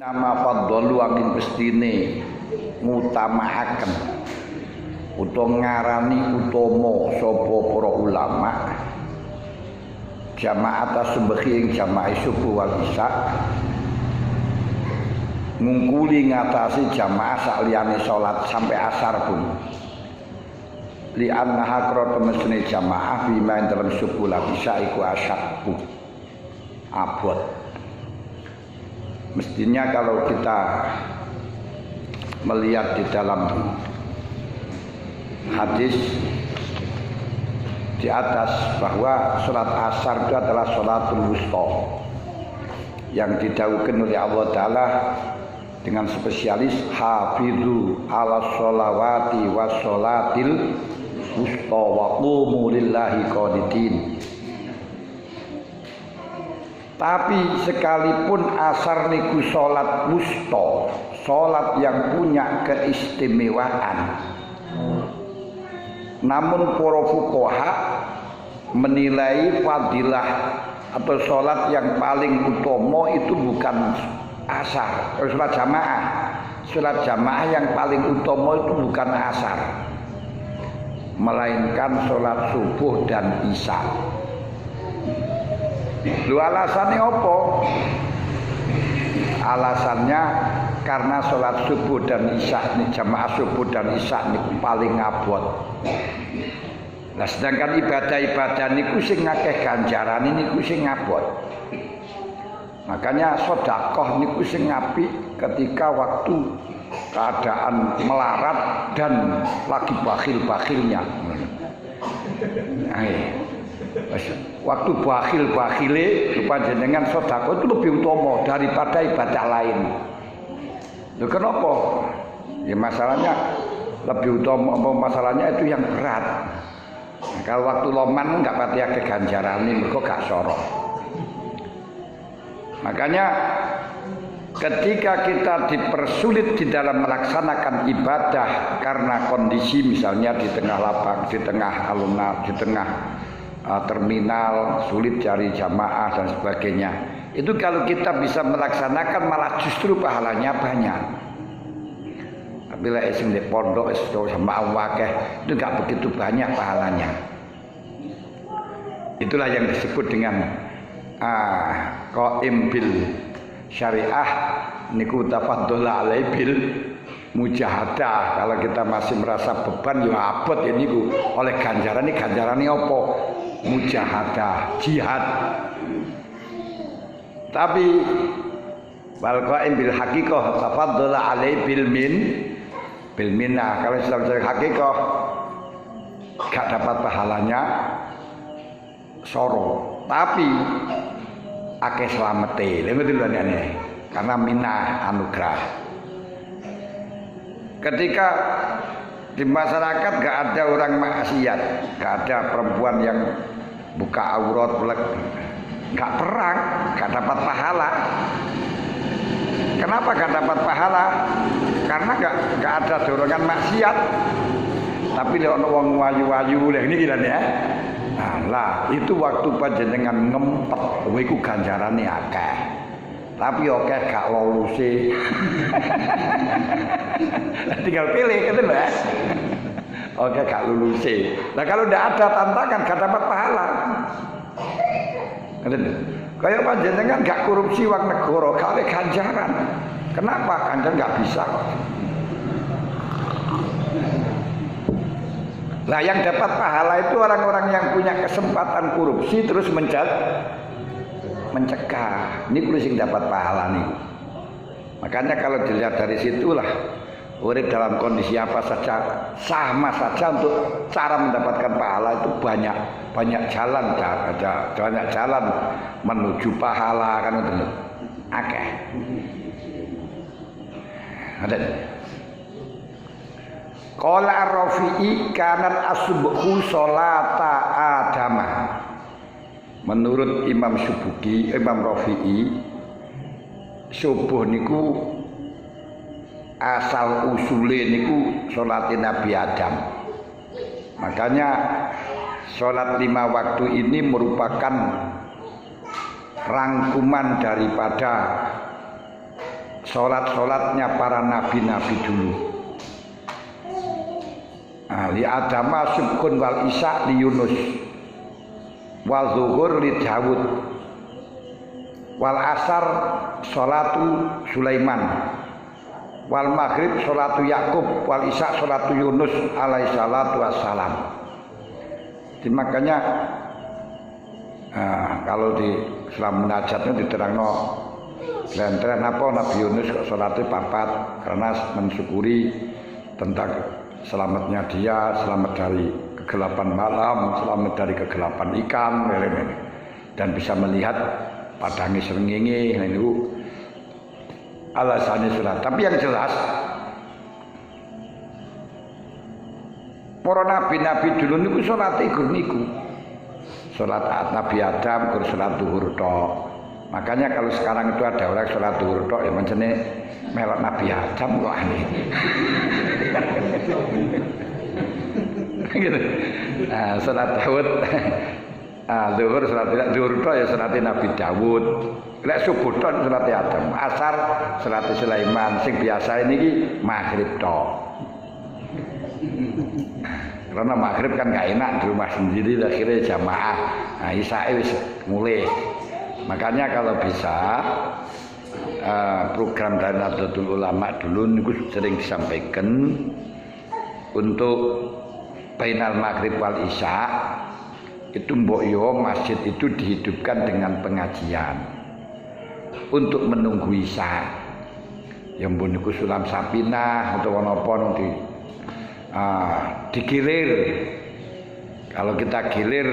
Nama faddalu angin pestine ngutamaaken utawa ngarani utama sapa para ulama jamaah subuhi ing jamaah subuh wal isya ngungkuli ngatasi jamaah sakliyane salat sampai asar pun li annaha krata mesne jamaah bima dalam subuh wal isya iku asyaqu abot. Mestinya kalau kita melihat di dalam hadis di atas bahwa sholat asar itu adalah sholatul wusta yang didhawuhkan oleh Allah Ta'ala dengan spesialis hafidhu ala sholawati wa sholatil wusta wa qumu lillahi qanitin. Tapi sekalipun asar niku sholat wusta, sholat yang punya keistimewaan, namun para fuqaha menilai fadilah atau sholat yang paling utama itu bukan asar, sholat jamaah. Sholat jamaah yang paling utama itu bukan asar, melainkan sholat subuh dan isya. Lu alasannya apa? Alasannya karena sholat subuh dan isya ini jamaah subuh dan isya ini paling abot. Nah sedangkan ibadah-ibadah niku sing akeh ganjaran niku sing abot. Makanya sedekah niku sing apik ketika waktu keadaan melarat dan lagi bakhil-bakhilnya. Waktu bakhil-bakhile panjenengan sedekah itu lebih utama daripada ibadah lain. Loh kenapa? Ya masalahnya lebih utama, masalahnya itu yang berat. Nah, kalau waktu loman enggak pati akeh ganjarane mergo gak soro. Makanya ketika kita dipersulit di dalam melaksanakan ibadah karena kondisi misalnya di tengah lapang, di tengah alun-alun, di tengah terminal, sulit cari jamaah dan sebagainya. Itu kalau kita bisa melaksanakan malah justru pahalanya banyak. Bila sing di pondok sama wakeh itu enggak begitu banyak pahalanya. Itulah yang disebut dengan qaim bil syariah niku tafaddala alai bil mujahadah. Kalau kita masih merasa beban ya abot ya niku oleh ganjaran ini ganjarane apa? Mujahadah, jihad. Tapi wal qaim bil haqiqah tafaddala alai bil minah. Kalau Islam secara haqiqah gak dapat pahalanya soro, tapi akeh slamete. Lha ngoten lho nek karena minah anugerah. Ketika di masyarakat gak ada orang maksiat, gak ada perempuan yang buka aurat, gak perang, gak dapat pahala. Kenapa gak dapat pahala? Karena gak ada dorongan maksiat. Tapi lek ana wong wayu-wayu lek niki lan ya. Nah, lah itu waktu panjenengan ngempet, iku ganjarane akeh. Tapi oke gak loluse. Tinggal pilih gitu loh ya. Oke gak luluse. Nah kalau tidak ada tantangan gak dapat pahala. Kayak panjenengan gak korupsi uang negara, gak oleh ganjaran. Kenapa? Ganjaran gak bisa. Nah yang dapat pahala itu orang-orang yang punya kesempatan korupsi terus mencegah. Ini kudu sing dapat pahala nih. Makanya kalau dilihat dari situlah urip dalam kondisi apa saja sama saja untuk cara mendapatkan pahala itu banyak jalan, ada banyak jalan menuju pahala kan itu akeh. Ada. Qala Ar-Rafi'i kanat as-subhu sholata Adama. Menurut Imam Rafi'i, subuh niku asal usule niku sholatin Nabi Adam. Makanya sholat 5 waktu ini merupakan rangkuman daripada sholat-sholatnya para nabi-nabi dulu. Li Adama subkun wal Isya li Yunus wal zuhur li Dawud wal asar sholatu Sulaiman wal maghrib sholatu Yakub wal Isya sholatu Yunus alaihi salatu wassalam. Jadi makanya kalau di Islam munajatnya diterangno lentren apa Nabi Yunus kok sholatnya papat karena mensyukuri tentang selamatnya dia, selamat dari kegelapan malam, selamat dari kegelapan ikan, dan bisa melihat padangi srengenge niku alasannya sholat. Tapi yang jelas para nabi-nabi dulu niku sholat niku. Sholat Nabi Adam, kur sholat duhur tok. Makanya kalau sekarang itu ada orang sholat duhur tok ya mencene melok Nabi Adam kok aneh. Gitu. Sholat Daud, duhur sholat duhur tok ya sholat Nabi Daud. Lek subuh tok sholat Adam, asar sholat Sulaiman. Sing biasa ini maghrib tok. Karena maghrib kan gak enak di rumah sendiri, akhirnya jamaah. Nah, isya wis mulai. Makanya kalau bisa program dari Nahdlatul Ulama dulu niku sering disampaikan untuk bainal maghrib wal isya itu mbok yo masjid itu dihidupkan dengan pengajian untuk menunggu isya. Yang mbok niku sulam sapinah atau napa di digilir. Kalau kita gilir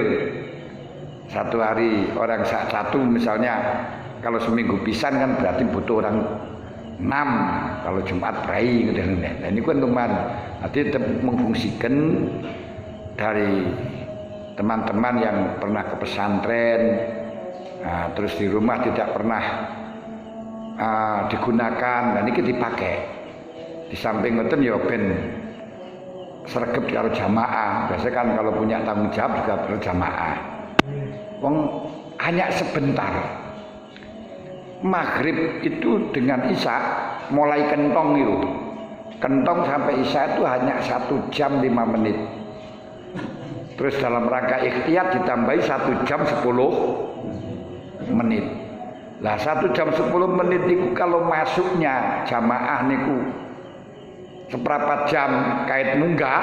satu hari orang satu misalnya, kalau seminggu pisan kan berarti butuh orang 6 kalau Jumat berai gitu. Nah ini kan teman nanti memfungsikan dari teman-teman yang pernah ke pesantren, terus di rumah tidak pernah digunakan, dan ini dipakai di samping ngoten ya ben sregep karo jamaah. Biasanya kan kalau punya tanggung jawab juga berjamaah. Wong hanya sebentar. Maghrib itu dengan isya mulai kentong itu. Kentong sampai isya itu hanya 1 jam 5 menit. Terus dalam rangka ikhtiyat ditambahi 1 jam 10 menit. Lah 1 jam 10 menit niku kalau masuknya jamaah niku seperempat jam kait munggah,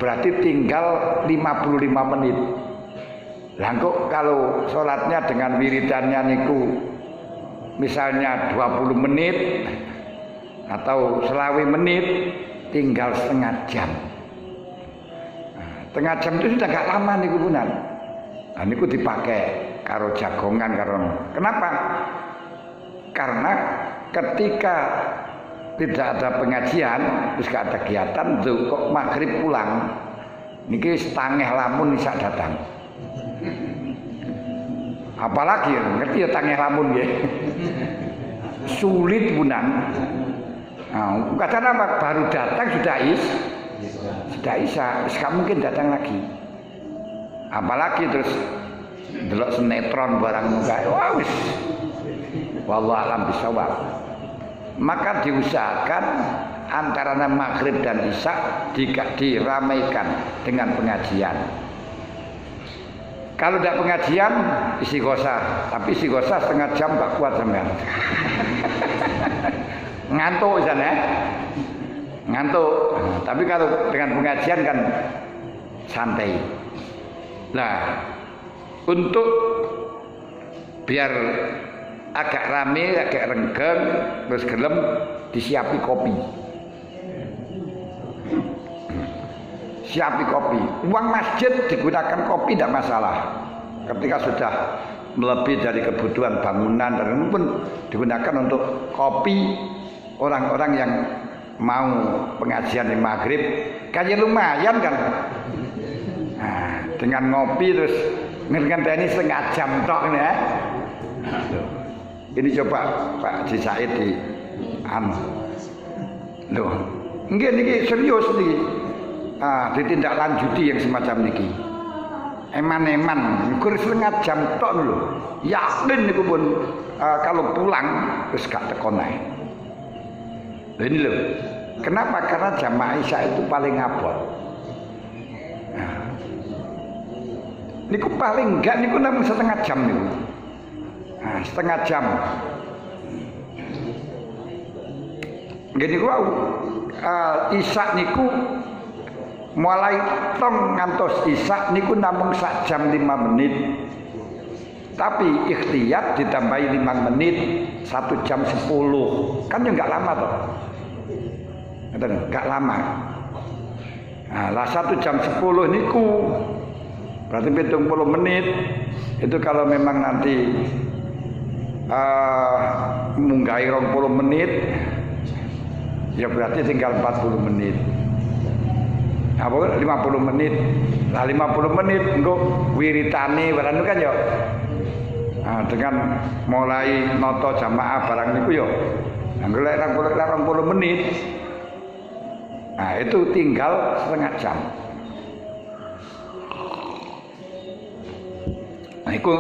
berarti tinggal 55 menit. Lah kok kalau sholatnya dengan wiridannya niku misalnya 20 menit atau selawi menit, tinggal setengah jam. Setengah jam itu sudah gak lama niku punan. Nah niku dipakai karo jagongan karo. Kenapa? Karena ketika tidak ada pengajian, terus gak ada kegiatan, tuh kok maghrib pulang, niki setengah lamun bisa datang. Apalagi ngerti ya tangeh lamun ya. Sulit punan. Nah, kata apa baru datang sudah isya, gak mungkin datang lagi. Apalagi terus delok sinetron barang muka, wah wis. Wallahu alam bisawab. Maka diusahakan antara maghrib dan isya diramaikan dengan pengajian. Kalau tidak pengajian istighosah, tapi istighosah setengah jam tak kuat sampean. Ngantuk sana, ngantuk. Tapi kalau dengan pengajian kan santai. Nah, untuk biar agak rame, agak renggeng, terus gelem disiapi kopi. Siapi kopi. Uang masjid digunakan kopi tidak masalah. Ketika sudah melebihi dari kebutuhan bangunan dan pun digunakan untuk kopi orang-orang yang mau pengajian di maghrib. Kayaknya lumayan kan. Nah, dengan ngopi terus ngenteni setengah jam tok ini ya. Ini coba Pak Haji Said di loh, nggih serius niki. Ditindaklanjuti yang semacam niki. Eman-eman, ukur setengah jam tok lho. Yakin niku pun kalau pulang terus gak teko nae. Ini loh. Kenapa? Karena jamaah Isya itu paling abot. Nah, niku paling enggak niku namung setengah jam niku. Nah, setengah jam. Gini gua Isya niku mulai tong ngantos Isya niku namung sak jam 5 menit. Tapi ikhtiyat ditambahi 5 menit 1 jam 10. Kan ya enggak lama toh. Enggak lama. Nah, lah 1 jam 10 niku berarti 70 menit. Itu kalau memang nanti munggahi 20 menit ya berarti tinggal 40 menit. Nah, 50 menit. Lah 50 menit engko wiritane barang kan ya. Nah, dengan mulai noto jamaah barang niku ya. Nah, golek 20 menit. Nah, itu tinggal setengah jam. Nah, iku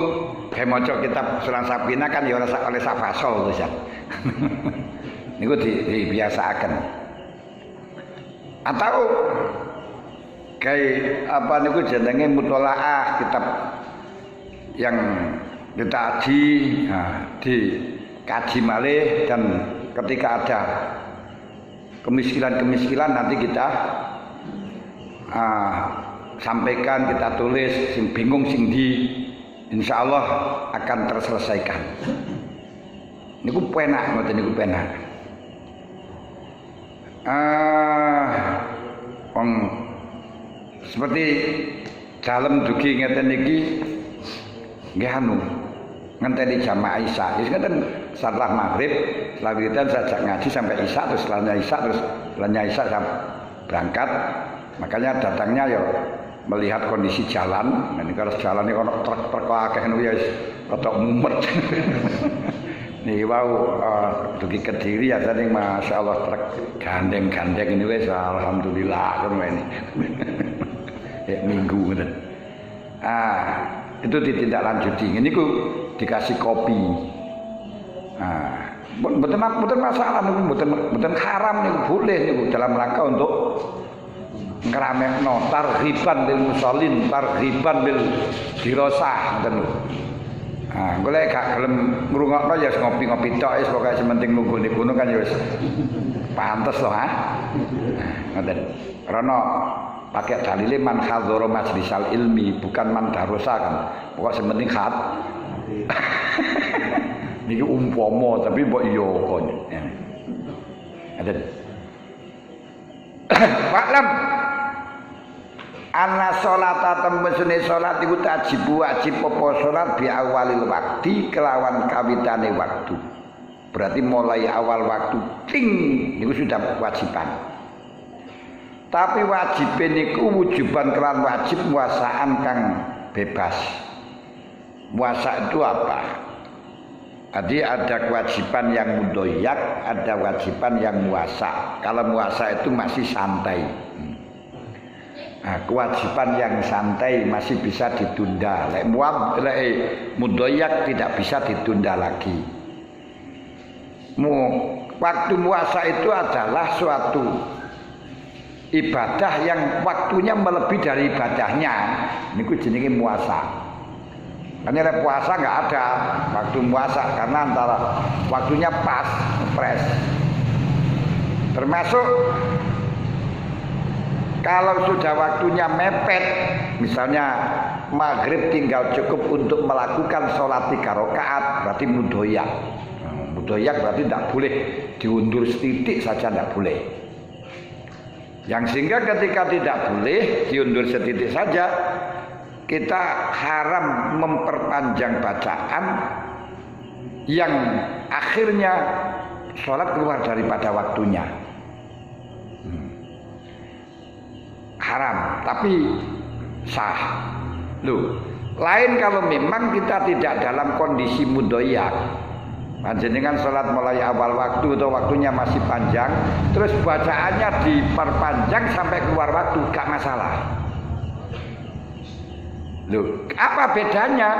kayak maca kitab Sunan Sabina kan ya ora sak oleh safasol to ya. Niku dibiasaaken. Atau kayak apa niku jenenge mutolaah kitab yang dikaji, dikaji malih dan ketika ada kemiskinan nanti kita sampaikan, kita tulis, sing bingung sing di insya Allah akan terselesaikan. Niku penak, ngoten niku penak. Seperti dalam dugi ngeten iki nggih ngenteni jamaah Isya. Wis ngeten setelah maghrib, setelah wiridan sajak ngaji sampai Isya, terus setelahnya Isya saya berangkat. Makanya datangnya ya melihat kondisi jalan. Nah, ini kalau jalan ini ono truk akeh ngono ya rada mumet. Niki wau dugi Kediri ya tadi masyaallah truk gandeng-gandeng ini wis alhamdulillah ngono ini. Minggu ngoten. Itu ditindaklanjuti. Ini ku dikasih kopi. Mboten masalah niku, mboten haram niku, boleh niku dalam rangka untuk ngramekno targhiban lil musallin, targhiban bil dirasah ngoten lho. Golek gak gelem ngrungokno ya ngopi-ngopi tok wis pokoke sementing nunggu niku kan ya wis pantes to ngoten. Rono pakai dalile man hadzara majlisal ilmi bukan man darosa kan. Pokok sementing khat. Niki umpama tapi mbok iya kon. Ada. Paklam anna sholata temesune salat iku wajib apa salat bi awalil waktu kelawan kawitane waktu. Berarti mulai awal waktu ting niku sudah kewajiban. Tapi wajib niku wujuban kelan wajib muasaan kang bebas. Muasa itu apa? Jadi ada kewajiban yang mudoyak, ada kewajiban yang muasa. Kalau muasa itu masih santai. Nah, kewajiban yang santai masih bisa ditunda. Lek mudoyak tidak bisa ditunda lagi. Waktu muasa itu adalah suatu ibadah yang waktunya melebihi dari ibadahnya. Niku jenenge muasa. Karena puasa nggak ada waktu puasa karena antara waktunya pas, pres. Termasuk kalau sudah waktunya mepet, misalnya maghrib tinggal cukup untuk melakukan sholat 3 rakaat, berarti mudoyak. Mudoyak berarti tidak boleh diundur setitik saja, tidak boleh. Yang sehingga ketika tidak boleh diundur setitik saja, kita haram memperpanjang bacaan yang akhirnya sholat keluar daripada waktunya. Haram, tapi sah. Loh, lain kalau memang kita tidak dalam kondisi mudoyak. Panjenengan sholat mulai awal waktu atau waktunya masih panjang, terus bacaannya diperpanjang sampai keluar waktu, gak masalah. Loh, apa bedanya?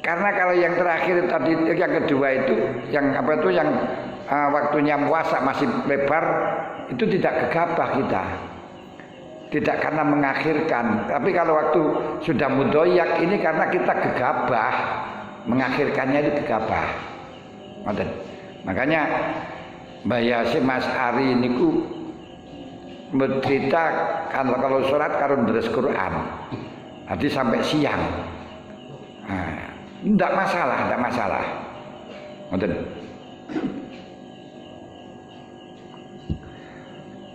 Karena kalau yang terakhir tadi, yang kedua itu, yang apa itu, yang waktunya puasa masih lebar, itu tidak gegabah kita. Tidak karena mengakhirkan, tapi kalau waktu sudah mudoyak ini karena kita gegabah, mengakhirkannya itu gegabah. Makanya Mbah Yasin Mas Ari niku bercerita kalau sholat karo deres Quran, nanti sampai siang. Tidak masalah.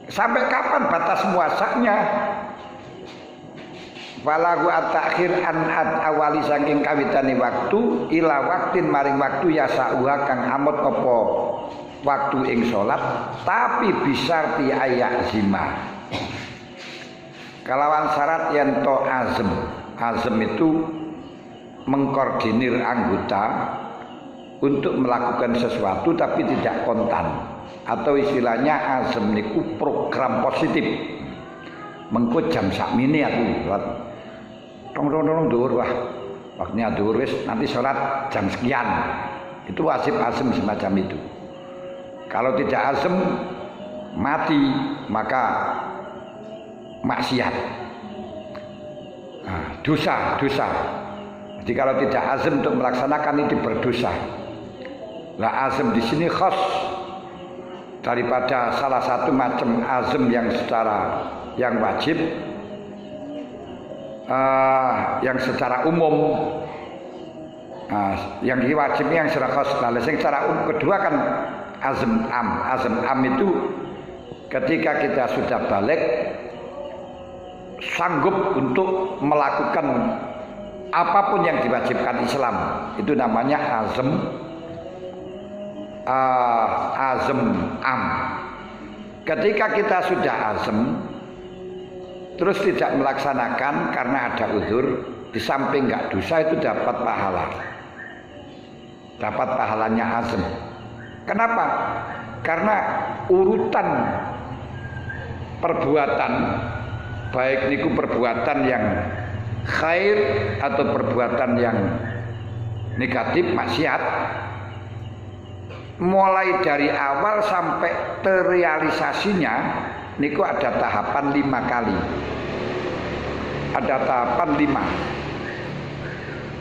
Sampai kapan batas puasanya? Falahu at-takhir an awali saking kawitane waktu ila waktin maring waktu ya sa'uha kang amot apa waktu ing salat tapi bisa ti ayak zima. Kalawan syarat yen to azm itu mengkoordinir anggota untuk melakukan sesuatu tapi tidak kontan, atau istilahnya azm niku program positif. Mengko jam sakmene aku tong dhuwur wah waktunya dhuwur wis nanti sholat jam sekian, itu wajib azm semacam itu. Kalau tidak azm mati maka maksiat, dosa. Jadi kalau tidak azm untuk melaksanakan itu berdosa. Lah azm di sini khas daripada salah satu macam azm yang wajib, yang secara umum, yang wajibnya yang secara khas. Nah, yang secara umum kedua kan azm am itu ketika kita sudah balik sanggup untuk melakukan apapun yang diwajibkan Islam, itu namanya azm am. Ketika kita sudah azm terus tidak melaksanakan karena ada uzur, di samping nggak dosa itu dapat pahalanya azm. Kenapa? Karena urutan perbuatan, baik niku perbuatan yang khair atau perbuatan yang negatif, maksiat, mulai dari awal sampai terrealisasinya niku ada tahapan 5 kali. Ada tahapan 5.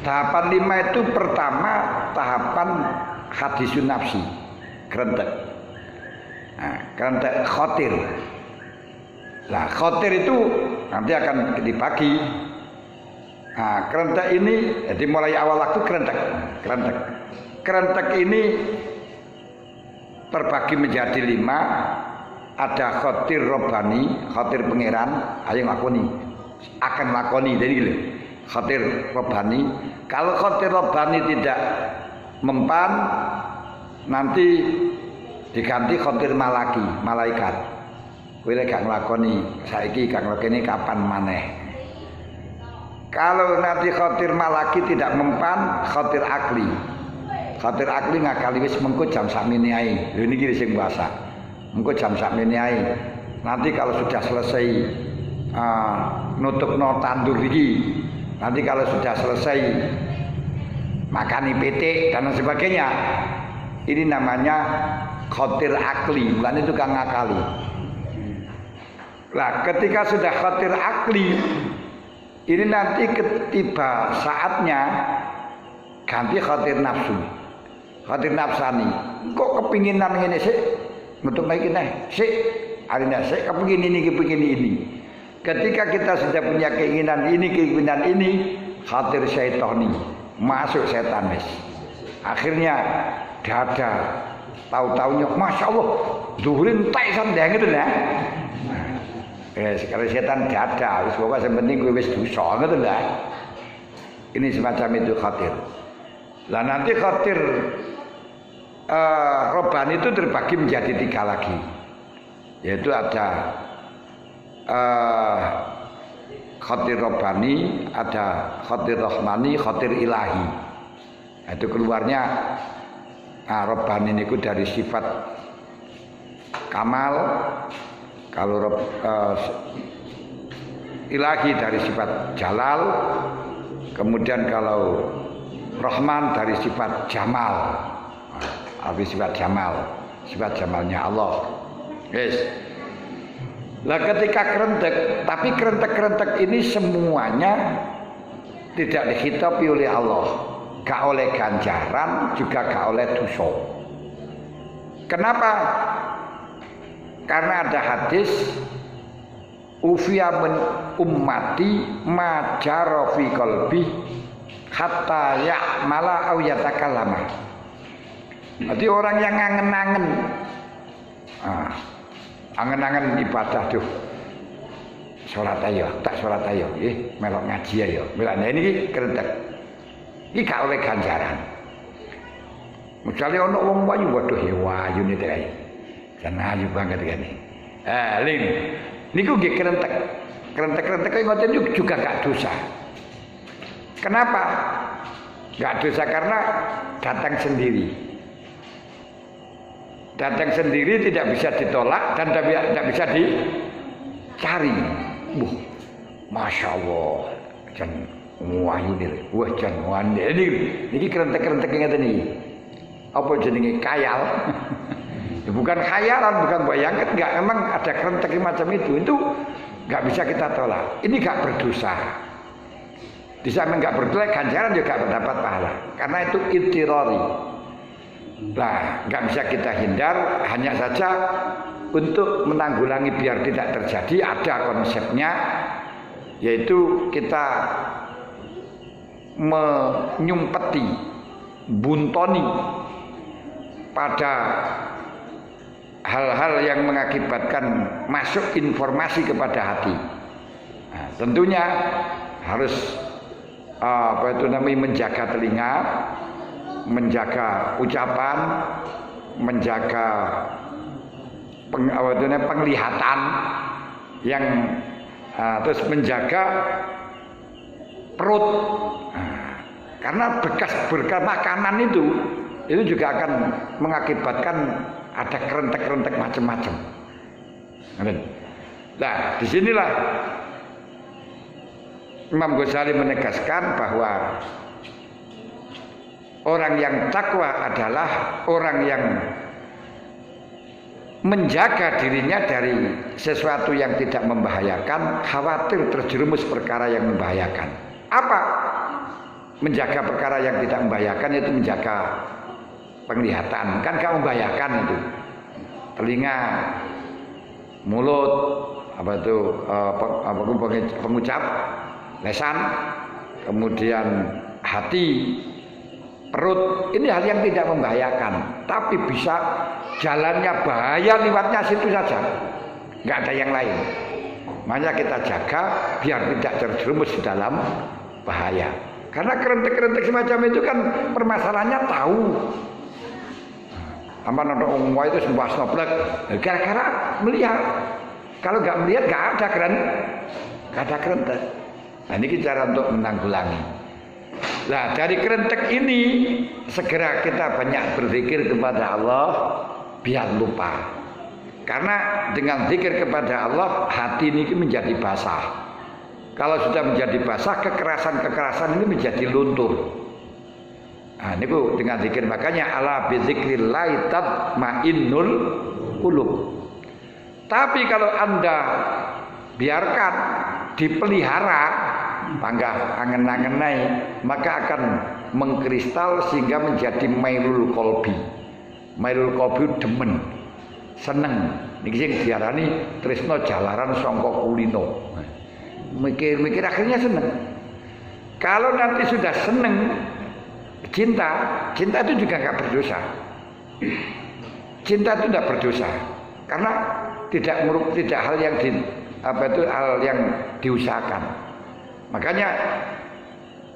Tahapan 5 itu pertama tahapan hadisun nafsi, kerentek. Kerentek khotir. Nah, khotir itu nanti akan dibagi. Kerentek ini jadi mulai awal waktu kerentek. Kerentek ini terbagi menjadi 5. Ada khotir robbani, khotir pangeran, ayo akan lakoni. Jadi gitu, khotir robbani. Kalau khotir robbani tidak mempan, nanti diganti khotir malaikat. Kowe lek gak nglakoni saiki gak nglakoni kapan maneh. Kalau nanti khotir malaki tidak mempan, khotir akli. Khotir akli ngakali wis mengko jam sakmene ae. Lho niki sing puasa. Mengko jam sakmene ae. Nanti kalau sudah selesai nutupno tandur iki, nanti kalau sudah selesai makani PT dan sebagainya, ini namanya khotir akli. Mulane itu kang ngakali. Lah ketika sudah khotir akli, ini nanti ketiba saatnya ganti khotir nafsu, khotir nafsani. Kok kepinginan ngene sik, nutup lagi nih, sik, arina sik, kepingin ini. Ketika kita sudah punya keinginan ini, khotir syaitani, masuk setan wis. Akhirnya dada, tahu-taunya, masya Allah, zuhurin tak sandeng itu lah. Kalau setan dada, wis bawa sepenting gue wis dosa gitu lah. Ini semacam itu khatir. Lah nanti khatir robbani itu terbagi menjadi 3 lagi, yaitu ada khatir robbani, ada khatir rahmani, khatir ilahi. Itu keluarnya robbani itu dari sifat kamal. Kalau ilahi dari sifat jalal, kemudian kalau Rahman dari sifat Jamal. Arti sifat Jamal, sifat Jamalnya Allah. Yes. Lah ketika kerentek, tapi kerentek-kerentek ini semuanya tidak dihitapi oleh Allah, gak oleh ganjaran, juga gak oleh dosa. Kenapa? Karena ada hadis ufiya min ummati ma jara fi qalbi hatta ya'mala aw yatakallama. Berarti orang yang ngangen-ngangen angen-angen ibadah tuh sholat ayo, tak sholat ayo, melok ngaji ayo, melok ini kerentek, ini gak oleh ganjaran. Misalnya ono wong wayu, waduh ya wayu nih teh, jangan ayu banget kan nih. Lim, niku gak kerentek, kerentek kayak ngoten juga gak dosa. Kenapa? Gak dosa karena datang sendiri. Datang sendiri tidak bisa ditolak dan tidak bisa dicari. Masya Allah, jan wahyu nih, wah jan wahyu ini kerentek yang ini. Apa jenenge khayal? Bukan khayalan, bukan bayangkan, enggak. Emang ada kerentek macam itu nggak bisa kita tolak. Ini nggak berdosa. Di samping nggak berdosa, ganjaran juga mendapat pahala. Karena itu itirori. Nah, nggak bisa kita hindar, hanya saja untuk menanggulangi biar tidak terjadi ada konsepnya, yaitu kita menyumpeti, buntoni pada hal-hal yang mengakibatkan masuk informasi kepada hati. Nah, tentunya harus menjaga telinga, menjaga ucapan, menjaga penglihatan yang terus menjaga perut. Karena bekas makanan itu juga akan mengakibatkan ada kerentek-kerentek macam-macam. Nah, disinilah Imam Ghazali menegaskan bahwa orang yang takwa adalah orang yang menjaga dirinya dari sesuatu yang tidak membahayakan, khawatir terjerumus perkara yang membahayakan. Apa? Menjaga perkara yang tidak membahayakan itu menjaga penglihatan, kan gak membahayakan itu. Telinga, mulut, pengucap, lesan, kemudian hati, perut, ini hal yang tidak membahayakan, tapi bisa jalannya bahaya lewatnya situ saja, nggak ada yang lain. Makanya kita jaga biar tidak terjerumus di dalam bahaya. Karena kerentek-kerentek semacam itu kan permasalahannya tahu. Aman orang itu semua snoblek, gara-gara melihat. Kalau nggak melihat nggak ada kerentek. Nah ini cara untuk menanggulangi. Nah dari kerentek ini segera kita banyak berzikir kepada Allah biar lupa. Karena dengan zikir kepada Allah hati ini menjadi basah. Kalau sudah menjadi basah, kekerasan ini menjadi luntur. Nah ini dengan zikir, makanya ala bizikrillah tatmainnul qulub. Tapi kalau Anda biarkan dipelihara, panggah angen-angenai, maka akan mengkristal sehingga menjadi mailul qalbi. Mailul qalbi demen, seneng. Niki sing diarani tresna jalaran sangka kulino. Mikir-mikir akhirnya seneng. Kalau nanti sudah seneng, cinta itu juga nggak berdosa. Cinta itu tidak berdosa karena tidak hal yang hal yang diusahakan. Makanya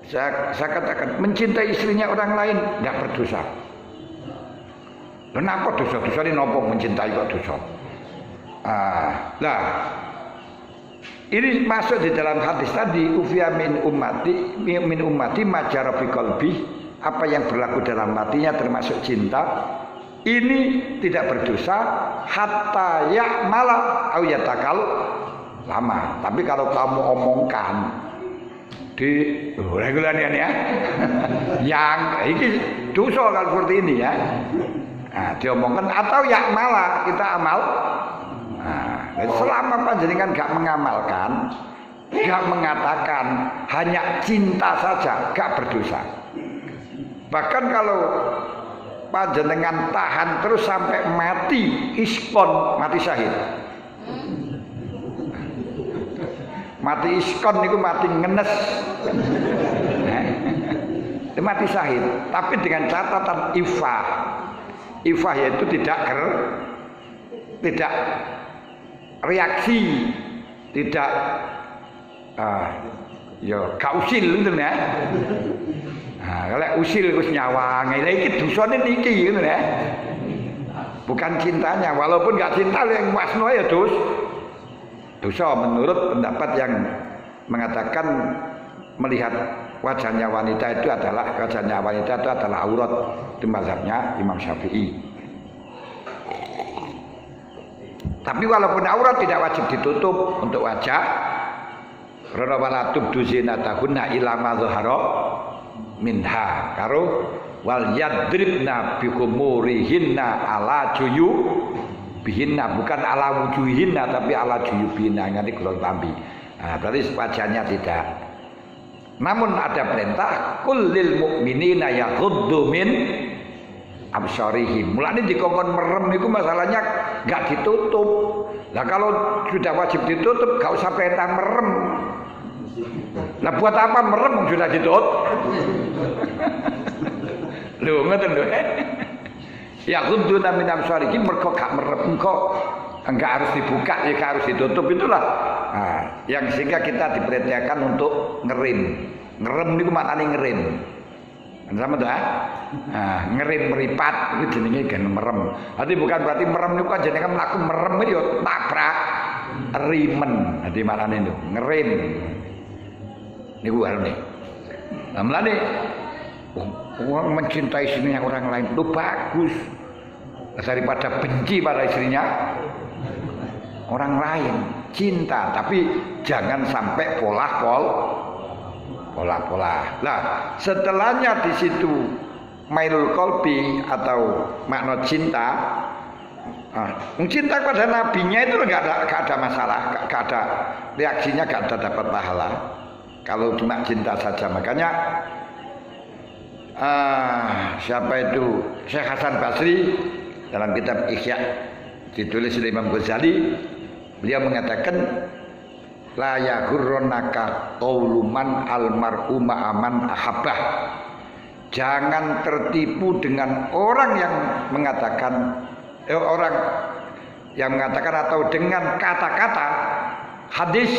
saya katakan mencintai istrinya orang lain nggak berdosa. Kenapa dosa-dosa ini nopo mencintai kok dosa? Ini masuk di dalam hadis tadi ufiya min ummati majara fi qalbi, apa yang berlaku dalam hatinya termasuk cinta ini tidak berdosa hatta ya'mala aw yatakal lama. Tapi kalau kamu omongkan di regulannya ya. Yang ini dosa kalau seperti ini ya. Nah, diomongkan atau ya malah kita amal. Nah, selama panjenengan gak mengamalkan, gak mengatakan, hanya cinta saja, gak berdosa. Bahkan kalau panjenengan tahan terus sampai mati, iskon, mati syahid. Mati iskon itu mati ngenes. Itu mati syahid, tapi dengan catatan ifah. Ifah yaitu tidak reaksi, tidak gak usil gitu ya. Nah, kalau usil wis nyawa, ngene iki dosane niki gitu ya. Bukan cintanya, walaupun gak cinta yang wasno ya dosa menurut pendapat yang mengatakan melihat wajahnya wanita itu adalah aurat. Itu mazhabnya Imam Syafi'i. Tapi walaupun aurat tidak wajib ditutup untuk wajah. Karena wala tubdu zinatahunna illa ma dzahara minha. Karo wal yadribna bi khumurihinna ala bihinna, bukan ala wujuhinna tapi ala juyubihinna. Nanti kalau tambi. Nah, berarti wajahnya tidak. Namun ada perintah kullil mukminina yaghuddu min absarihim. Mulane dikongkon merem itu masalahnya enggak ditutup. Lah kalau sudah wajib ditutup enggak usah perintah merem. Lah buat apa merem sudah ditutup? Lho ngoten lho. Yaghuddu min absarihim mergo gak merem kok. Enggak harus dibuka, ya harus ditutup itulah. Nah, yang sehingga kita diperintahkan untuk ngerim. Ngerem niku maknane ngerim. Sama dah? Nah, ngerim meripat itu jenenge gen merem. Berarti bukan berarti merem niku kan jenenge mlaku merem itu tabrak rimen. Dadi maknane niku ngerim. Niku arane. Lah mlane orang mencintai istrinya orang lain itu bagus. Daripada benci pada istrinya orang lain, cinta, tapi jangan sampai pola. Nah, setelahnya di situ mailul qalbi atau makna cinta. Cinta kepada nabinya itu enggak ada masalah, enggak ada reaksinya, enggak ada dapat pahala. Kalau cuma cinta saja, makanya siapa itu Syekh Hasan Basri dalam kitab Ihya ditulis oleh Imam Ghazali, beliau mengatakan la yaghurrunaka qauluman almar'u ma'aman ahabbah. Jangan tertipu dengan orang yang mengatakan atau dengan kata-kata hadis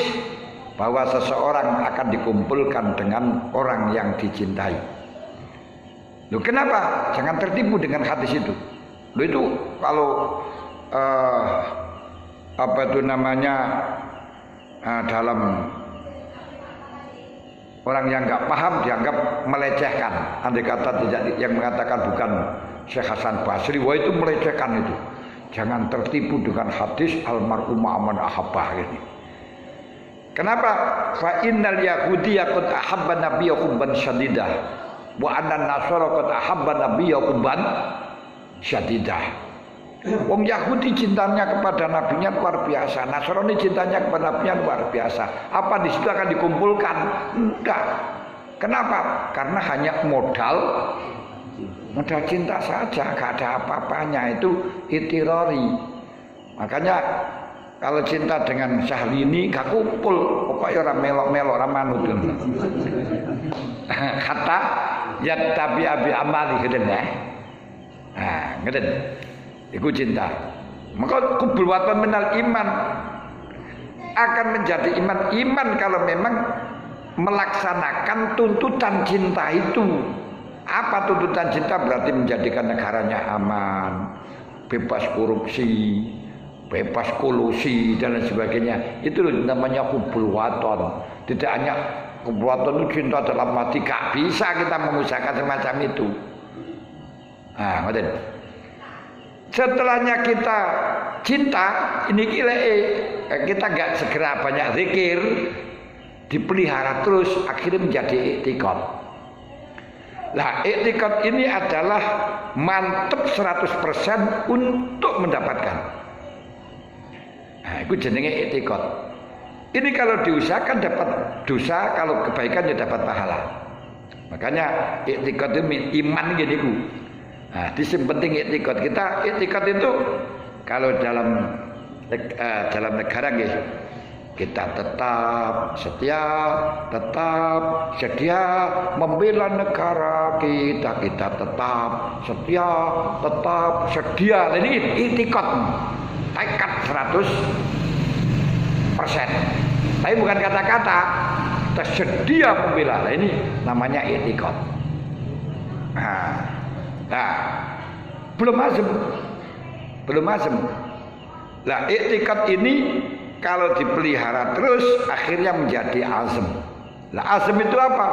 bahwa seseorang akan dikumpulkan dengan orang yang dicintai. Loh, kenapa? Jangan tertipu dengan hadis itu. Loh, itu kalau dalam orang yang nggak paham dianggap melecehkan. Andai kata tidak, yang mengatakan bukan Syekh Hasan Basri, wah itu melecehkan itu. Jangan tertipu dengan hadis almar'u ma'aman ahabbah ini. Kenapa? Fa innal yahudiyya qad ahabba nabiyya hubban syadidah wa anna nasara qad ahabba nabiyya hubban syadidah. Wong Yahudi cintanya kepada nabinya luar biasa, Nasrani cintanya kepada nabinya luar biasa. Apa di situ akan dikumpulkan? Enggak. Kenapa? Karena hanya modal cinta saja, gak ada apa-apanya, itu itirori. Makanya kalau cinta dengan Syahrini gak kumpul, pokoknya orang melok-melok orang manut. Kata ya tapi abi amali geden ya. Nah, geden. Iku cinta. Maka kubul watan minal iman, akan menjadi iman kalau memang melaksanakan tuntutan cinta itu. Apa tuntutan cinta? Berarti menjadikan negaranya aman, bebas korupsi, bebas kolusi dan lain sebagainya. Itu namanya kubul watan. Tidak hanya kubul watan itu cinta dalam hati, gak bisa kita mengusahakan semacam itu. Nah, ngoten. Setelahnya kita cinta, ini kita gak segera banyak zikir, dipelihara terus akhirnya menjadi i'tiqad. Nah, i'tiqad ini adalah mantep 100% untuk mendapatkan. Nah, itu jenenge i'tiqad. Ini kalau diusahakan dapat dosa, kalau kebaikan ya dapat pahala. Makanya i'tiqad itu iman gini ku. Nah, di penting i'tiqad kita. I'tiqad itu kalau dalam negara gitu, kita tetap setia membela negara kita tetap sedia. Ini i'tiqad, tekad 100%. Tapi bukan kata-kata, kita sedia membela. Nah, ini namanya i'tiqad. Nah, belum azam. Nah, i'tiqad ini kalau dipelihara terus akhirnya menjadi azam. Nah, azam itu apa?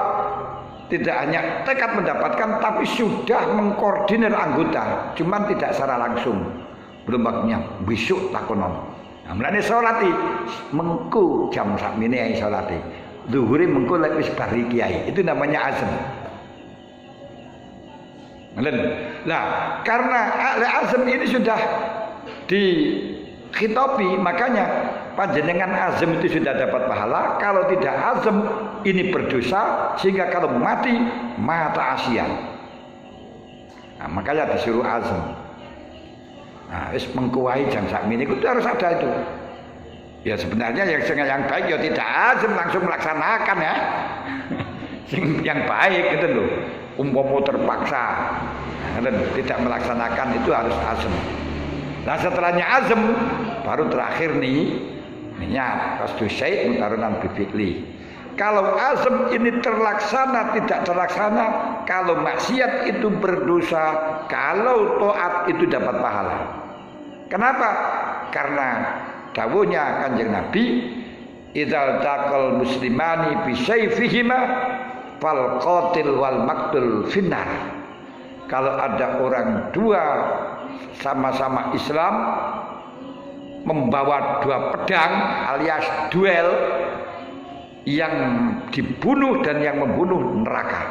Tidak hanya tekad mendapatkan, tapi sudah mengkoordinir anggota, cuman tidak secara langsung. Belum waktunya, besok takonon. Nah, mulane salati mengku jam sakmene ae salati. Zuhure mengku lek wis bar kiai. Itu namanya azam. Nah, karena azam ini sudah dikhitabi, makanya panjenengan azam itu sudah dapat pahala. Kalau tidak azam ini berdosa, sehingga kalau mati mata asian. Nah, makanya disuruh azam. Nah, wis mengkuai jam sakmene itu harus ada itu. Ya sebenarnya yang baik ya tidak azam langsung melaksanakan ya. Yang baik itu loh. Umpama terpaksa tidak melaksanakan itu harus azam. Nah, setelahnya azam baru terakhir nih niat qasdu syai' mutarunan bifi'li. Kalau azam ini terlaksana tidak terlaksana, kalau maksiat itu berdosa, kalau taat itu dapat pahala. Kenapa? Karena dawuhnya Kanjeng Nabi, idzal taqal muslimani bi sayfihima fal qatil wal maqtul finnar. Kalau ada orang dua sama-sama Islam membawa dua pedang alias duel, yang dibunuh dan yang membunuh neraka.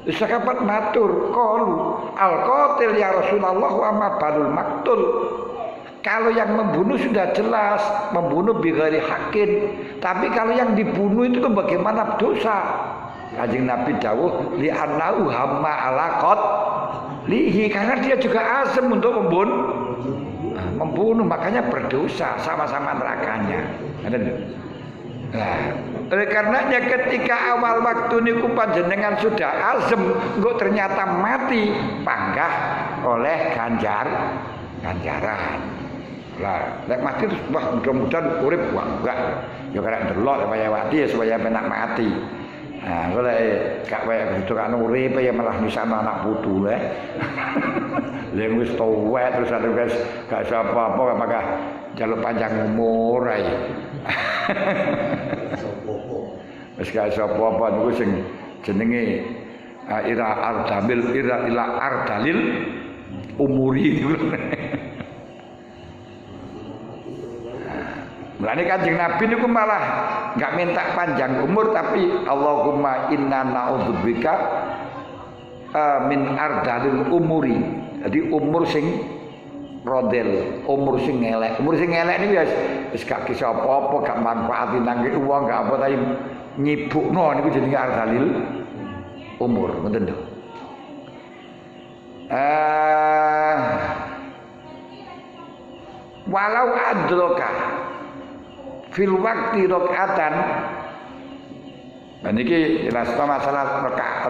Sahabat matur qalu al qatil ya Rasulullah wa ma balul maqtul. Kalau yang membunuh sudah jelas membunuh bighairi haqqin, tapi kalau yang dibunuh itu bagaimana dosa? Kanjeng Nabi dawuh li annahu hamma ala qatlihi, karena dia juga azam untuk membunuh, makanya berdosa, sama-sama nerakanya. Nah, oleh karenanya ketika awal waktu niku panjenengan sudah azam, kok ternyata mati, panggah oleh ganjaran. Lah, lek mati terus wah mudah-mudahan urip wah enggak. Ya karek ndelok supaya mati ya supaya penak mati. Nah, kalau gak kaya gitu kan urip ya malah nisana anak putu le. Lha wis tuwek terus ada guys gak apa-apa maka jaluk panjang umur ae. Wis gak apa-apa niku sing jenenge ira ardalil umuri niku. Mulane Kanjeng Nabi niku malah enggak minta panjang umur, tapi Allahumma inna na'udzubika min ardalil umuri. Jadi umur sing rodel, umur sing elek. Umur sing elek niku wis gak bisa apa-apa, gak manfaati nang wong, gak apa tapi nyibukno niku jenenge ardalil umur, ngoten lho. Walau adroka fil waktu rakaatan. Nah niki jelas masalah rakaat